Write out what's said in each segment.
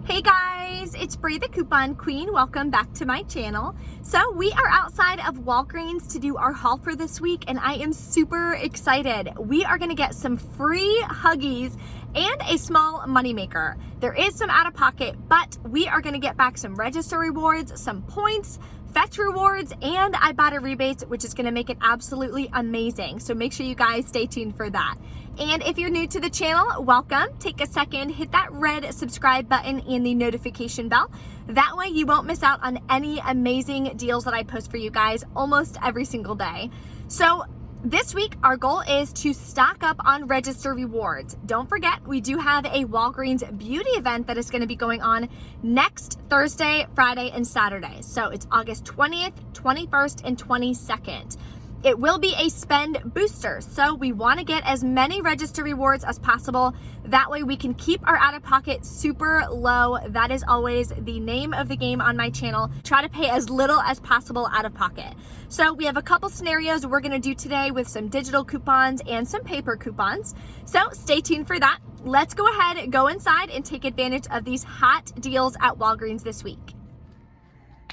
Hey guys, it's Bree the Coupon Queen. Welcome back to my channel. So we are outside of Walgreens to do our haul for this week and I am super excited. We are gonna get some free Huggies and a small moneymaker. There is some out of pocket, but we are gonna get back some register rewards, some points, Fetch rewards, and Ibotta rebates, which is gonna make it absolutely amazing. So make sure you guys stay tuned for that. And if you're new to the channel, welcome. Take a second, hit that red subscribe button and the notification bell. That way you won't miss out on any amazing deals that I post for you guys almost every single day. So this week, our goal is to stock up on register rewards. Don't forget, we do have a Walgreens beauty event that is going to be going on next Thursday, Friday, and Saturday. So it's August 20th, 21st, and 22nd. It will be a spend booster, so we want to get as many register rewards as possible. That way we can keep our out-of-pocket super low. That is always the name of the game on my channel. Try to pay as little as possible out of pocket. So we have a couple scenarios we're going to do today with some digital coupons and some paper coupons. So stay tuned for that. Let's go ahead, go inside, and take advantage of these hot deals at Walgreens this week.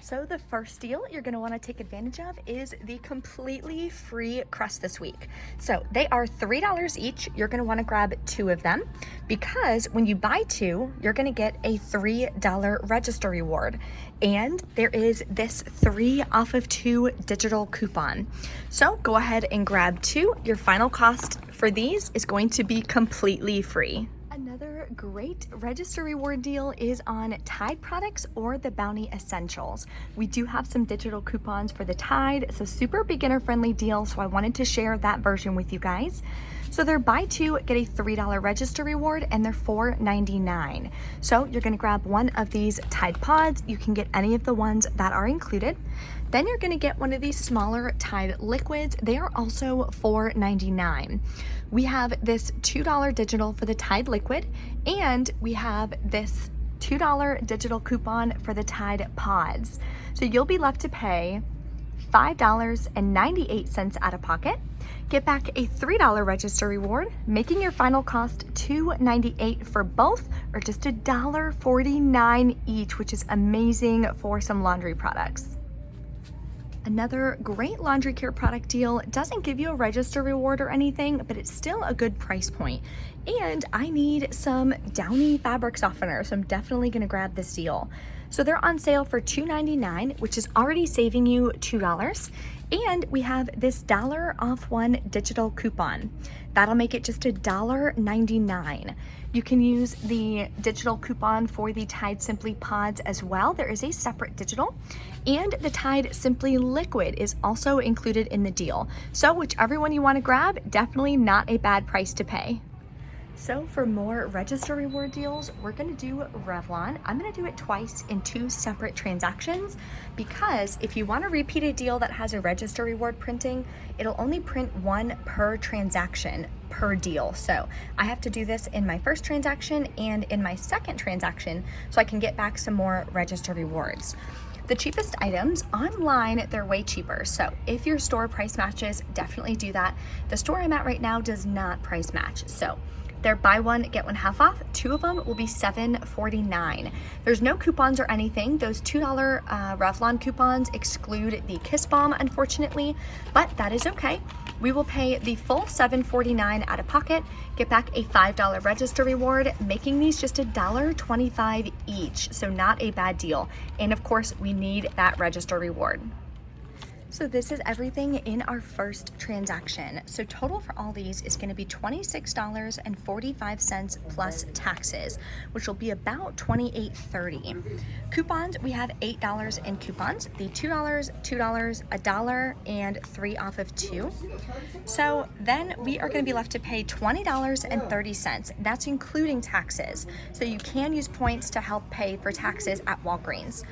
So the first deal you're going to want to take advantage of is the completely free crust this week. So they are $3 each. You're going to want to grab 2 of them because when you buy 2, you're going to get a $3 register reward. And there is this 3 off of 2 digital coupon. So go ahead and grab 2. Your final cost for these is going to be completely free. Another great register reward deal is on Tide products or the Downy Essentials. We do have some digital coupons for the Tide. It's a super beginner friendly deal, so I wanted to share that version with you guys. So they're buy 2, get a $3 register reward, and they're $4.99. So you're gonna grab one of these Tide pods. You can get any of the ones that are included. Then you're gonna get one of these smaller Tide liquids. They are also $4.99. We have this $2 digital for the Tide liquid, and we have this $2 digital coupon for the Tide pods. So you'll be left to pay $5.98 out of pocket, get back a $3 register reward, making your final cost $2.98 for both, or just $1.49 each, which is amazing for some laundry products. Another great laundry care product deal doesn't give you a register reward or anything, but it's still a good price point. And I need some Downy fabric softener, so I'm definitely gonna grab this deal. So they're on sale for $2.99, which is already saving you $2. And we have this $1 off 1 digital coupon. That'll make it just $1.99. You can use the digital coupon for the Tide Simply pods as well. There is a separate digital, and the Tide Simply liquid is also included in the deal. So whichever one you want to grab, definitely not a bad price to pay. So for more register reward deals, we're gonna do Revlon. I'm gonna do it twice in 2 separate transactions because if you want to repeat a deal that has a register reward printing, it'll only print 1 per transaction per deal. So I have to do this in my first transaction and in my second transaction so I can get back some more register rewards. The cheapest items online, they're way cheaper. So if your store price matches, definitely do that. The store I'm at right now does not price match. So they're buy 1, get 1 half off. 2 of them will be $7.49. There's no coupons or anything. Those $2 Revlon coupons exclude the Kiss Balm, unfortunately, but that is okay. We will pay the full $7.49 out of pocket, get back a $5 register reward, making these just $1.25 each, so not a bad deal. And of course, we need that register reward. So this is everything in our first transaction. So total for all these is going to be $26.45 plus taxes, which will be about $28.30. Coupons, we have $8 in coupons, the $2, $1, and 3 off of 2. So then we are going to be left to pay $20.30. That's including taxes. So you can use points to help pay for taxes at Walgreens.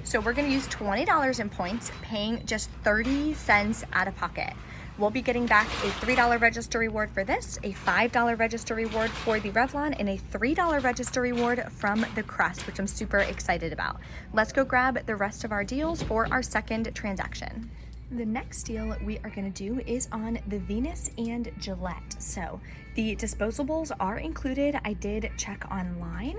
So we're going to use $20 in points, paying just 30 cents out of pocket. We'll be getting back a $3 register reward for this, a $5 register reward for the Revlon, and a $3 register reward from the crust, which I'm super excited about. Let's go grab the rest of our deals for our second transaction. The next deal we are going to do is on the Venus and Gillette. So the disposables are included. I did check online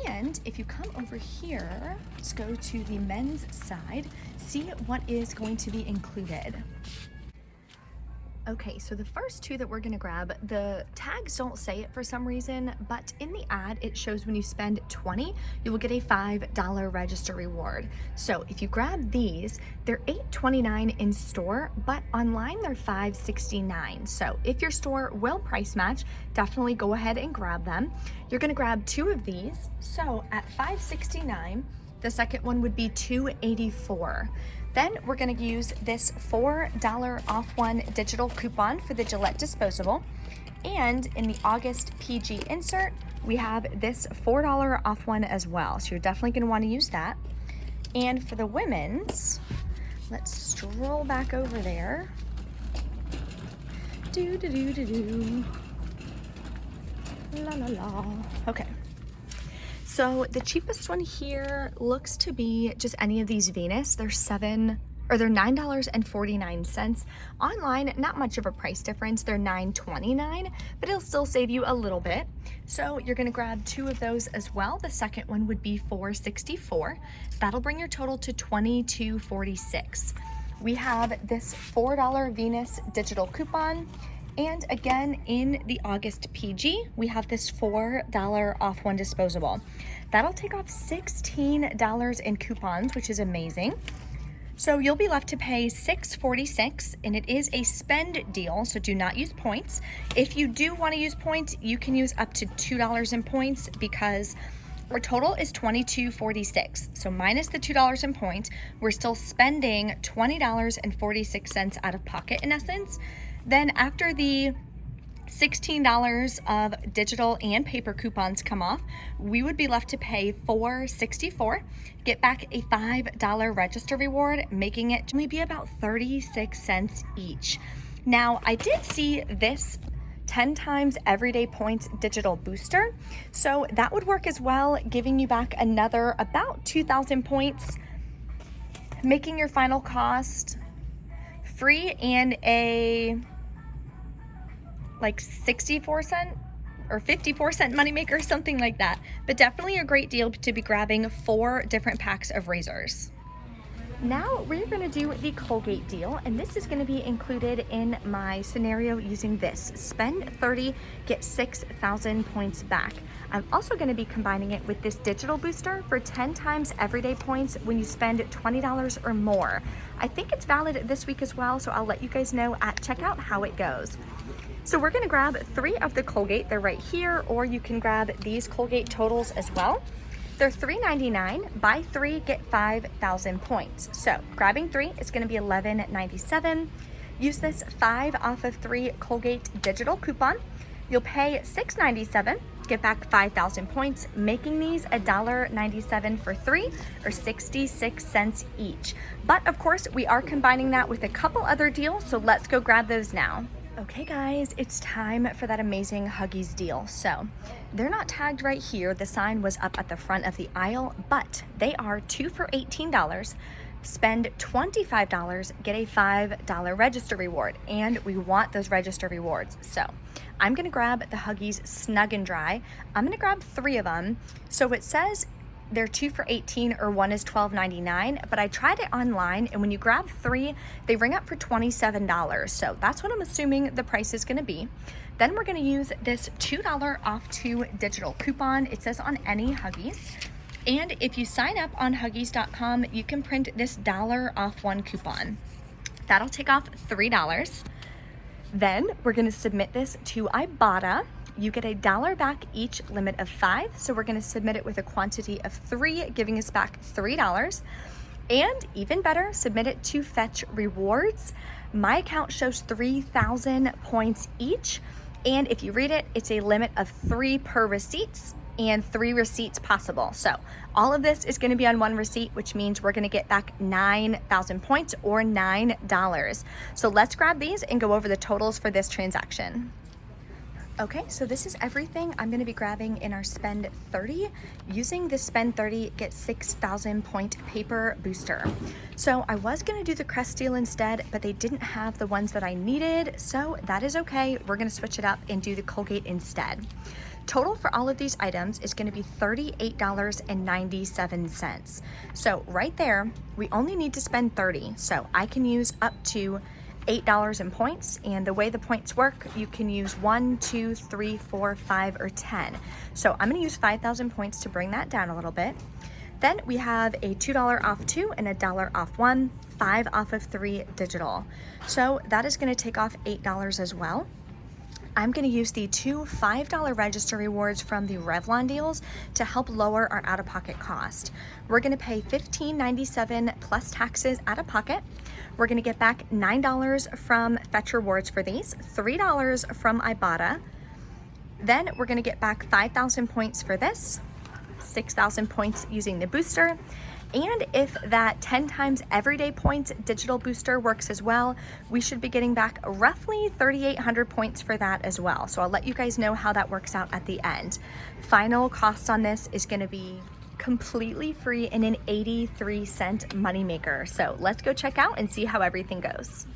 And if you come over here, let's go to the men's side, see what is going to be included. Okay, so the first two that we're gonna grab, the tags don't say it for some reason, but in the ad, it shows when you spend 20, you will get a $5 register reward. So if you grab these, they're $8.29 in store, but online they're $5.69. So if your store will price match, definitely go ahead and grab them. You're gonna grab two of these. So at $5.69, the second one would be $2.84. Then we're gonna use this $4 off one digital coupon for the Gillette disposable. And in the August PG insert, we have this $4 off one as well. So you're definitely gonna wanna use that. And for the women's, let's stroll back over there. La la la. Okay. So the cheapest one here looks to be just any of these Venus. They're $9.49. Online, not much of a price difference. They're $9.29, but it'll still save you a little bit. So you're gonna grab two of those as well. The second one would be $4.64. That'll bring your total to $22.46. We have this $4 Venus digital coupon. And again, in the August PG, we have this $4 off one disposable. That'll take off $16 in coupons, which is amazing. So you'll be left to pay $6.46, and it is a spend deal, so do not use points. If you do want to use points, you can use up to $2 in points because our total is $22.46. So minus the $2 in points, we're still spending $20.46 out of pocket in essence. Then after the $16 of digital and paper coupons come off, we would be left to pay $4.64, get back a $5 register reward, making it only be about 36 cents each. Now, I did see this 10 times everyday points digital booster, so that would work as well, giving you back another about 2,000 points, making your final cost free and a like 64-cent or 54-cent moneymaker, something like that. But definitely a great deal to be grabbing 4 different packs of razors. Now we're gonna do the Colgate deal, and this is gonna be included in my scenario using this. Spend 30, get 6,000 points back. I'm also gonna be combining it with this digital booster for 10 times everyday points when you spend $20 or more. I think it's valid this week as well, so I'll let you guys know at checkout how it goes. So we're gonna grab 3 of the Colgate, they're right here, or you can grab these Colgate totals as well. They're $3.99, buy 3, get 5,000 points. So grabbing 3 is gonna be $11.97. Use this 5 off of 3 Colgate digital coupon. You'll pay $6.97, get back 5,000 points, making these $1.97 for 3 or 66 cents each. But of course, we are combining that with a couple other deals, so let's go grab those now. Okay guys, it's time for that amazing Huggies deal. So they're not tagged right here. The sign was up at the front of the aisle, but they are 2 for $18. Spend $25, get a $5 register reward, and we want those register rewards. So I'm gonna grab the Huggies Snug and Dry. I'm gonna grab 3 of them. So it says they're 2 for $18 or one is $12.99, but I tried it online, and when you grab 3, they ring up for $27. So that's what I'm assuming the price is gonna be. Then we're gonna use this $2 off 2 digital coupon. It says on any Huggies. And if you sign up on Huggies.com, you can print this $1 off 1 coupon. That'll take off $3. Then we're gonna submit this to Ibotta. You get $1 back each, limit of 5. So we're gonna submit it with a quantity of 3, giving us back $3. And even better, submit it to Fetch Rewards. My account shows 3,000 points each. And if you read it, it's a limit of 3 per receipts and 3 receipts possible. So all of this is gonna be on 1 receipt, which means we're gonna get back 9,000 points or $9. So let's grab these and go over the totals for this transaction. Okay, so this is everything I'm gonna be grabbing in our Spend 30. Using this Spend 30, get 6,000 point paper booster. So I was gonna do the Crest deal instead, but they didn't have the ones that I needed, so that is okay. We're gonna switch it up and do the Colgate instead. Total for all of these items is going to be $38.97. So right there, we only need to spend $30. So I can use up to $8 in points, and the way the points work, you can use 1, 2, 3, 4, 5, or 10. So I'm going to use 5,000 points to bring that down a little bit. Then we have a $2 off 2 and a $1 off 1, 5 off of 3 digital. So that is going to take off $8 as well. I'm going to use the 2 $5 register rewards from the Revlon deals to help lower our out-of-pocket cost. We're going to pay $15.97 plus taxes out of pocket. We're going to get back $9 from Fetch rewards for these, $3 from Ibotta. Then we're going to get back 5,000 points for this, 6,000 points using the booster. And if that 10 times everyday points digital booster works as well, we should be getting back roughly 3,800 points for that as well. So I'll let you guys know how that works out at the end. Final cost on this is going to be completely free and an 83-cent moneymaker. So let's go check out and see how everything goes.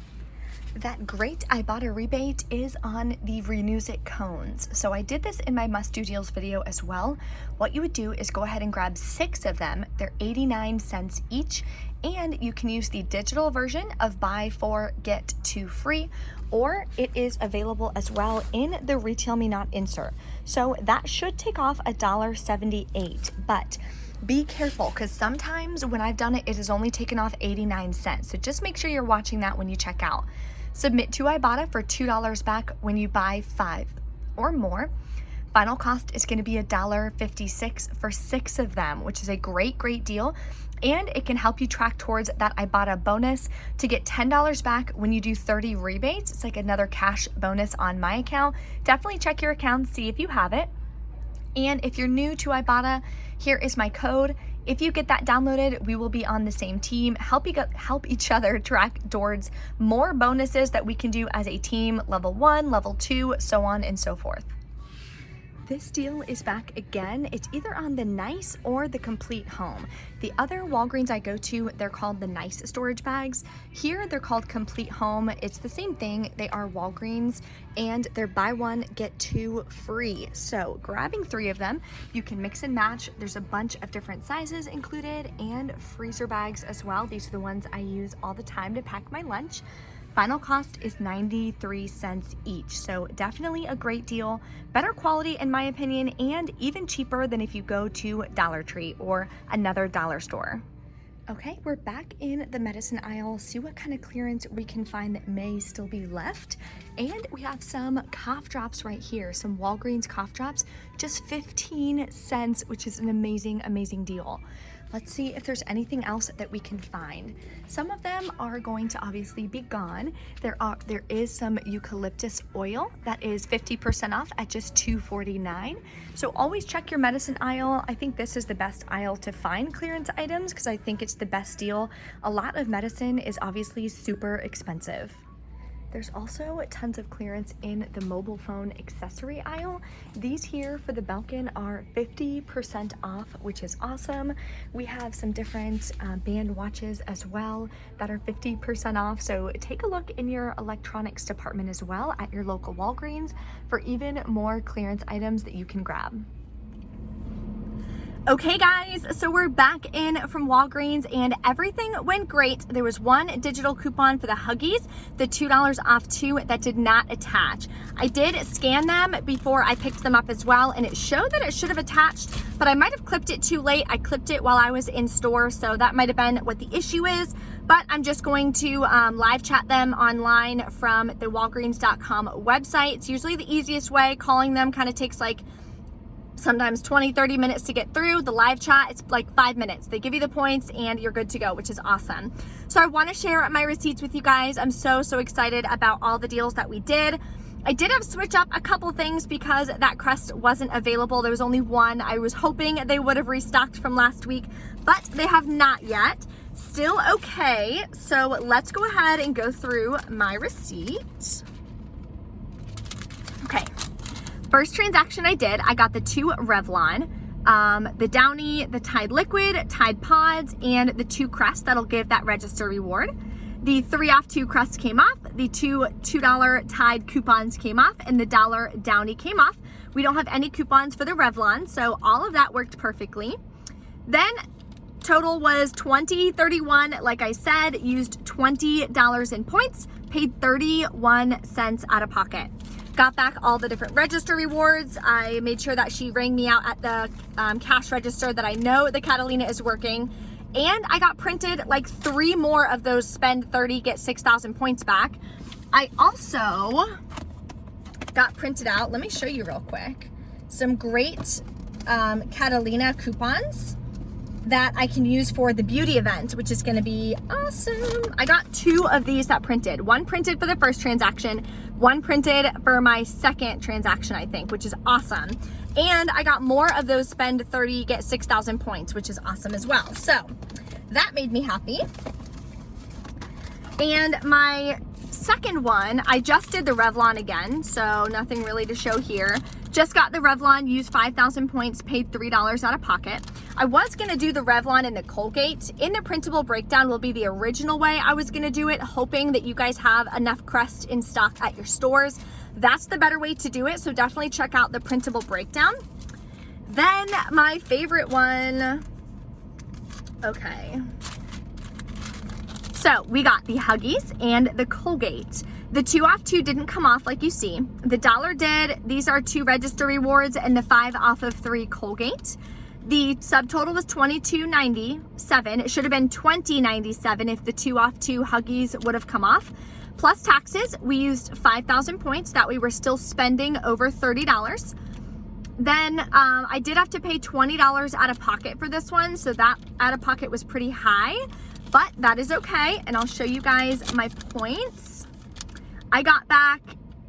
That great Ibotta rebate is on the Renews It cones. So I did this in my must do deals video as well. What you would do is go ahead and grab 6 of them. They're 89 cents each, and you can use the digital version of buy 4 get 2 free, or it is available as well in the Retail Me Not insert. So that should take off $1.78, but be careful, because sometimes when I've done it, it has only taken off 89 cents. So just make sure you're watching that when you check out. Submit to Ibotta for $2 back when you buy 5 or more. Final cost is going to be $1.56 for 6 of them, which is a great deal. And it can help you track towards that Ibotta bonus to get $10 back when you do 30 rebates. It's like another cash bonus on my account. Definitely check your account, see if you have it. And if you're new to Ibotta, here is my code. If you get that downloaded, we will be on the same team, help each other track towards more bonuses that we can do as a team, level 1, level 2, so on and so forth. This deal is back again. It's either on the Nice or the Complete Home. The other Walgreens I go to, they're called the Nice storage bags. Here, they're called Complete Home. It's the same thing. They are Walgreens, and they're buy 1, get 2 free. So grabbing 3 of them, you can mix and match. There's a bunch of different sizes included, and freezer bags as well. These are the ones I use all the time to pack my lunch. Final cost is 93 cents each, so definitely a great deal. Better quality in my opinion, and even cheaper than if you go to Dollar Tree or another dollar store. Okay, we're back in the medicine aisle. See what kind of clearance we can find that may still be left. And we have some cough drops right here, some Walgreens cough drops, just 15 cents, which is an amazing deal. Let's see if there's anything else that we can find. Some of them are going to obviously be gone. There is some eucalyptus oil that is 50% off at just $2.49. So always check your medicine aisle. I think this is the best aisle to find clearance items because I think it's the best deal. A lot of medicine is obviously super expensive. There's also tons of clearance in the mobile phone accessory aisle. These here for the Belkin are 50% off, which is awesome. We have some different band watches as well that are 50% off. So take a look in your electronics department as well at your local Walgreens for even more clearance items that you can grab. Okay guys, so we're back in from Walgreens and everything went great. There was one digital coupon for the Huggies, the $2 off 2 that did not attach. I did scan them before I picked them up as well, and it showed that it should have attached, but I might have clipped it too late. I clipped it while I was in store, so that might have been what the issue is, but I'm just going to live chat them online from the Walgreens.com website. It's usually the easiest way. Calling them kind of takes like sometimes 20-30 minutes to get through. The live chat, it's like 5 minutes. They give you the points and you're good to go, which is awesome. So I want to share my receipts with you guys. I'm so excited about all the deals that we did. I did have to switch up a couple things because that crest wasn't available. There was only one. I was hoping they would have restocked from last week, but they have not yet. Still okay. So let's go ahead and go through my receipt. Okay. First transaction I did, I got the 2 Revlon, the Downy, the Tide Liquid, Tide Pods, and the 2 Crests that'll give that register reward. The 3 off 2 Crests came off, the 2 $2 Tide coupons came off, and the $1 Downy came off, We don't have any coupons for the Revlon, so all of that worked perfectly. Then total was $20.31. Like I said, used $20 in points, paid 31 cents out of pocket. Got back all the different register rewards. I made sure that she rang me out at the cash register that I know the Catalina is working. And I got printed like 3 more of those spend 30, get 6,000 points back. I also got printed out, let me show you real quick, some great Catalina coupons that I can use for the beauty event, which is gonna be awesome. I got 2 of these that printed. One printed for the first transaction, one printed for my second transaction, I think, which is awesome. And I got more of those spend 30, get 6,000 points, which is awesome as well. So that made me happy. And my second one, I just did the Revlon again, so nothing really to show here. Just got the Revlon, used 5,000 points, paid $3 out of pocket. I was gonna do the Revlon in the Colgate. In the Printable Breakdown will be the original way I was gonna do it, hoping that you guys have enough crest in stock at your stores. That's the better way to do it, so definitely check out the Printable Breakdown. Then my favorite one, okay. So we got the Huggies and the Colgate. The 2 off 2 didn't come off like you see. The $1 did. These are 2 register rewards and the 5 off of 3 Colgate. The subtotal was $22.97. It should have been $20.97 if the 2 off 2 Huggies would have come off. Plus taxes, we used 5,000 points. That way we're still spending over $30. Then I did have to pay $20 out of pocket for this one. So that out of pocket was pretty high, but that is okay. And I'll show you guys my points. I got back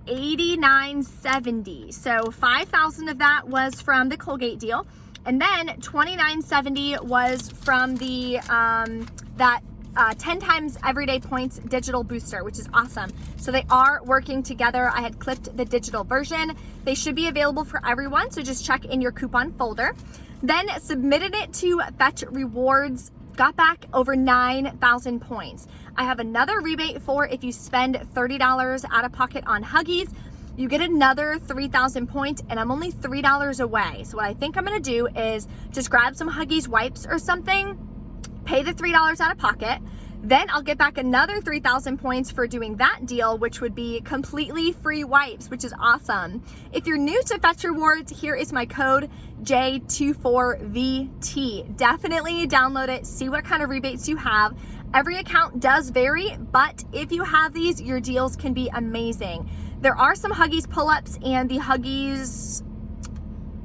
89.70. So 5,000 of that was from the Colgate deal. And then 29.70 was from the, 10 times everyday points digital booster, which is awesome. So they are working together. I had clipped the digital version. They should be available for everyone, so just check in your coupon folder. Then submitted it to Fetch Rewards, got back over 9,000 points. I have another rebate for if you spend $30 out of pocket on Huggies, you get another 3,000 points, and I'm only $3 away. So what I think I'm gonna do is just grab some Huggies wipes or something, pay the $3 out of pocket, then I'll get back another 3,000 points for doing that deal, which would be completely free wipes, which is awesome. If you're new to Fetch Rewards, here is my code J24VT. Definitely download it, see what kind of rebates you have. Every account does vary, but if you have these, your deals can be amazing. There are some Huggies pull-ups and the Huggies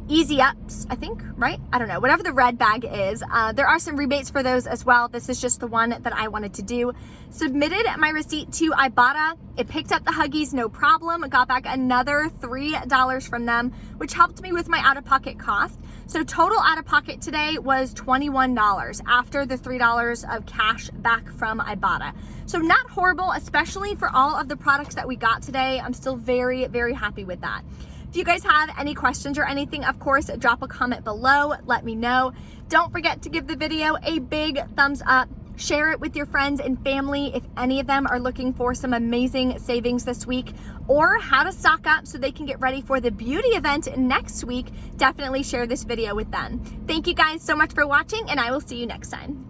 Easy Ups, I think, right? I don't know, whatever the red bag is. There are some rebates for those as well. This is just the one that I wanted to do. Submitted my receipt to Ibotta. It picked up the Huggies, no problem. Got back another $3 from them, which helped me with my out-of-pocket cost. So total out-of-pocket today was $21 after the $3 of cash back from Ibotta. So not horrible, especially for all of the products that we got today. I'm still very, very happy with that. If you guys have any questions or anything, of course, drop a comment below. Let me know. Don't forget to give the video a big thumbs up. Share it with your friends and family if any of them are looking for some amazing savings this week or how to stock up so they can get ready for the beauty event next week. Definitely share this video with them. Thank you guys so much for watching, and I will see you next time.